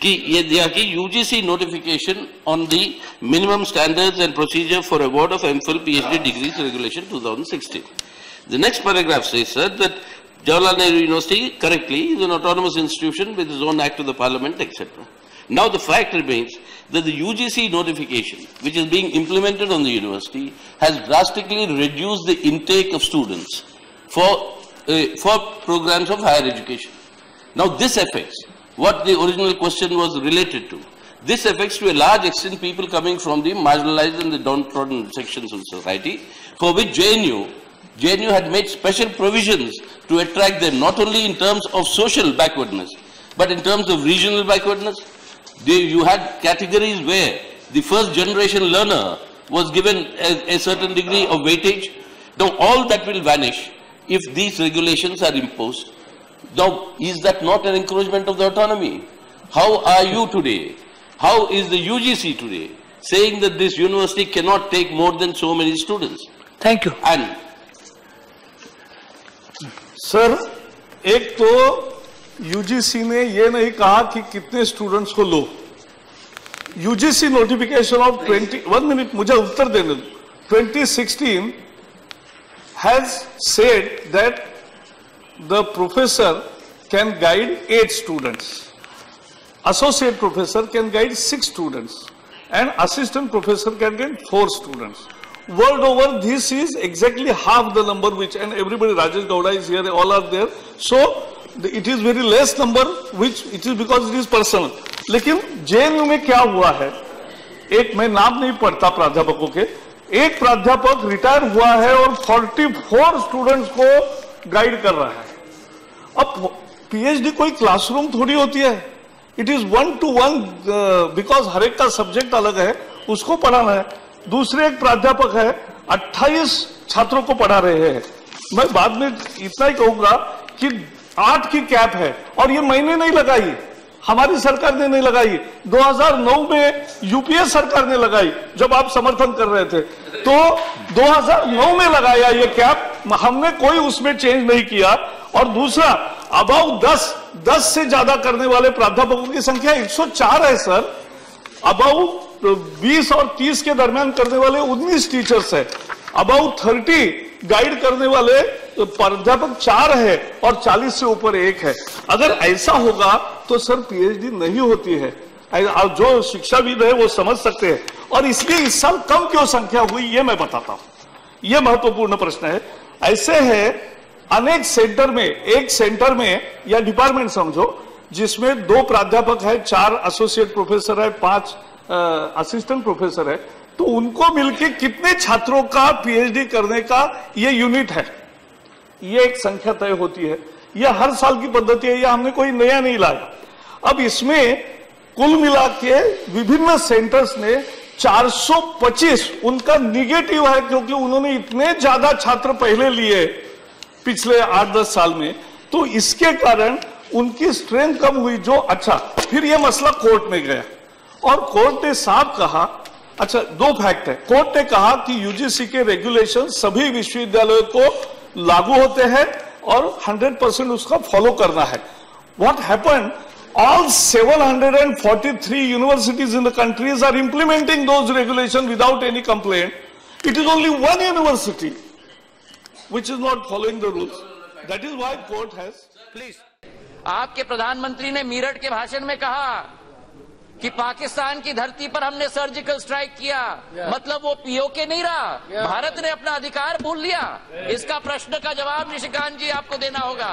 कि UGC notification on the minimum standards and procedure for award of MPhil PhD degrees regulation 2016. The next paragraph says, sir, that Jawaharlal Nehru University correctly is an autonomous institution with its own act of the parliament, etc. Now the fact remains that the UGC notification, which is being implemented on the university, has drastically reduced the intake of students for programs of higher education. Now this affects what the original question was related to. This affects to a large extent people coming from the marginalized and the downtrodden sections of society, for which JNU had made special provisions to attract them, not only in terms of social backwardness, but in terms of regional backwardness. You had categories where the first generation learner was given a certain degree of weightage. Now all that will vanish if these regulations are imposed. Now, is that not an encouragement of the autonomy? How are you today? How is the UGC today saying that this university cannot take more than so many students? Thank you. And sir, एक तो UGC ने ये नहीं कहा कि कितने students को लो. UGC notification of 1 minute मुझे उत्तर देने दो. 2016 has said that the professor can guide 8 students, associate professor can guide 6 students, and assistant professor can guide 4 students. World over, this is exactly half the number which, and everybody, Rajesh Gowda is here, all are there. So it is very less number, which it is because it is personal. लेकिन JNU में क्या हुआ है, एक मैं नाम नहीं पढ़ता प्राध्यापकों के, एक प्राध्यापक रिटायर हुआ है और 44 स्टूडेंट्स को गाइड कर रहा है. अब पीएचडी कोई क्लासरूम थोड़ी होती है. इट इज 1-to-1 बिकॉज हर एक का सब्जेक्ट अलग है, उसको पढ़ाना है. दूसरे एक प्राध्यापक है, 28 छात्रों को पढ़ा रहे हैं. मैं बाद में इतना ही कहूंगा कि 8 की कैप है और ये मैंने नहीं लगाई, हमारी सरकार ने नहीं लगाई, 2009 में यूपीए सरकार ने लगाई जब आप समर्थन कर रहे थे. तो 2009 में लगाया ये कैप, हमने कोई उसमें चेंज नहीं किया. और दूसरा, अबाउ 10 से ज्यादा करने वाले प्राध्यापकों की संख्या 104 है सर. अबाउ 20 और 30 के दरमियान करने वाले 19 टीचर्स है. अबाउ 30 गाइड करने वाले प्राध्यापक 4 है और 40 से ऊपर 1 है. अगर ऐसा होगा तो सर पीएचडी नहीं होती है. जो शिक्षाविद है वो समझ सकते हैं. और इसलिए इस साल कम क्यों संख्या हुई ये मैं बताता हूं. ये महत्वपूर्ण प्रश्न है. ऐसे है अनेक सेंटर में, एक सेंटर में या डिपार्टमेंट समझो जिसमें 2 प्राध्यापक है, 4 एसोसिएट प्रोफेसर है, 5 असिस्टेंट प्रोफेसर है, तो उनको मिलकर कितने छात्रों का पीएचडी करने का ये यूनिट है, ये एक संख्या तय होती है. यह हर साल की पद्धति है, यह हमने कोई नया नहीं लाया. अब इसमें कुल मिला के विभिन्न सेंटर्स ने 425 उनका निगेटिव है, क्योंकि उन्होंने इतने ज्यादा छात्र पहले लिए पिछले 8-10 साल में, तो इसके कारण उनकी स्ट्रेंथ कम हुई. जो अच्छा, फिर यह मसला कोर्ट में गया और कोर्ट ने साफ कहा, अच्छा 2 फैक्ट है. कोर्ट ने कहा कि यूजीसी के रेगुलेशन सभी विश्वविद्यालयों को लागू होते हैं और 100% उसका फॉलो करना है. What happened, all 743 universities in the countries are implementing those regulations without any complaint. It is only one university which is not following the rules. That is why court has. Please. आपके प्रधानमंत्री ने मीरठ के भाषण में कहा कि पाकिस्तान की धरती पर हमने सर्जिकल स्ट्राइक किया. मतलब वो पीओके नहीं रहा, भारत ने अपना अधिकार भूल लिया. इसका प्रश्न का जवाब निशिकांत जी आपको देना होगा.